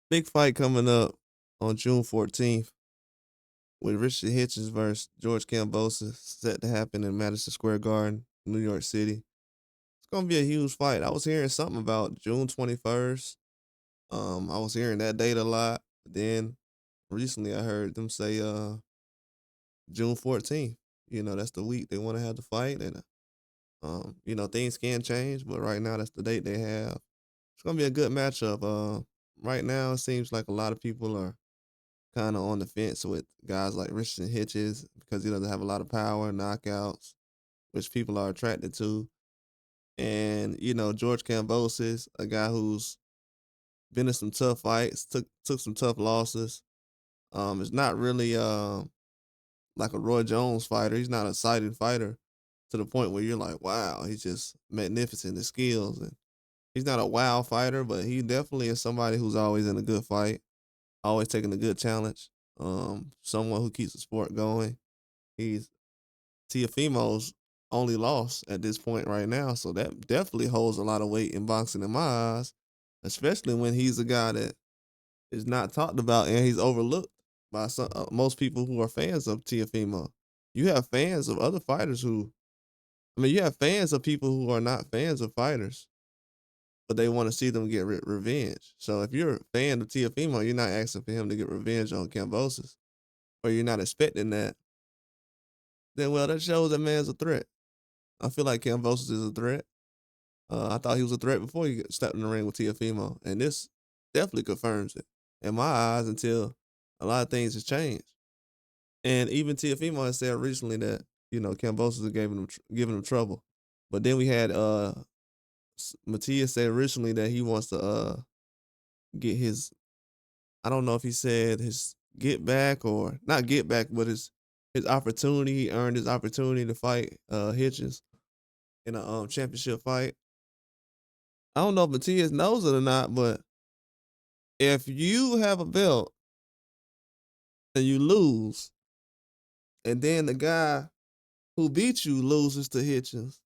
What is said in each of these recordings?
Big fight coming up on June 14th with Richard Hitchins versus George Kambosos set to happen in Madison Square Garden, New York City. It's gonna be a huge fight. I was hearing something about June 21st. I was hearing that date a lot. Then recently I heard them say June 14th. That's the week they want to have the fight. And things can change, but right now that's the date they have. It's gonna be a good matchup. Right now it seems like a lot of people are kind of on the fence with guys like Richardson Hitches because he doesn't have a lot of power, knockouts, which people are attracted to. And George Kambosos, a guy who's been in some tough fights, took some tough losses. It's not really like a Roy Jones fighter. He's not a exciting fighter to the point where you're like, wow, he's just magnificent in skills. And he's not a wow fighter, but he definitely is somebody who's always in a good fight, always taking a good challenge. Someone who keeps the sport going. He's Tiafimo's only loss at this point right now, so that definitely holds a lot of weight in boxing in my eyes, especially when he's a guy that is not talked about and he's overlooked by most people who are fans of Tiafimo. You have fans of other fighters you have fans of people who are not fans of fighters, but they want to see them get revenge. So if you're a fan of Tiafimo, you're not asking for him to get revenge on Kambosos, or you're not expecting that, then well, that shows that man's a threat. I feel like Kambosos is a threat. I thought he was a threat before he stepped in the ring with Tiafimo, and this definitely confirms it in my eyes until a lot of things has changed. And even Tiafimo has said recently that Kambosos is giving him trouble. But then we had Matias said recently that he wants to get his, I don't know if he said his get back or not get back, but his opportunity. He earned his opportunity to fight Hitchins in a championship fight. I don't know if Matias knows it or not, but if you have a belt and you lose, and then the guy who beat you loses to Hitchins,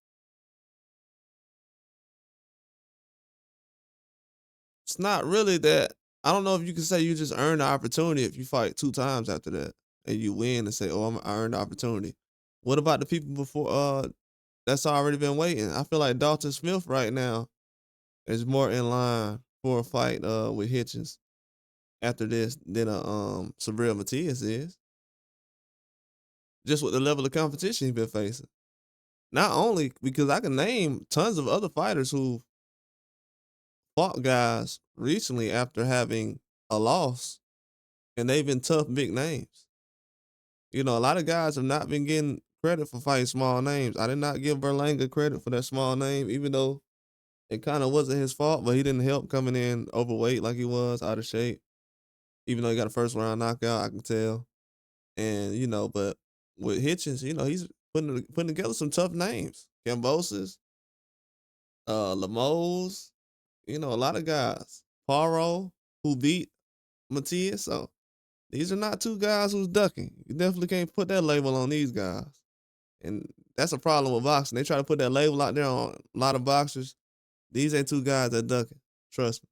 it's not really that. I don't know if you can say you just earned the opportunity if you fight two times after that and you win and say, "Oh, I earned the opportunity." What about the people before? That's already been waiting. I feel like Dalton Smith right now is more in line for a fight with Hitchins after this than Sabril Matias is. Just with the level of competition he's been facing. Not only because I can name tons of other fighters who fought guys recently after having a loss, and they've been tough big names. A lot of guys have not been getting credit for fighting small names. I did not give Berlanga credit for that small name, even though it kind of wasn't his fault, but he didn't help coming in overweight like he was, out of shape. Even though he got a first round knockout, I can tell. And but with Hitchins, he's putting together some tough names. Kambosos, Lemos, a lot of guys. Paro, who beat Matias. So these are not two guys who's ducking. You definitely can't put that label on these guys. And that's a problem with boxing. They try to put that label out there on a lot of boxers. These ain't two guys that ducking. Trust me.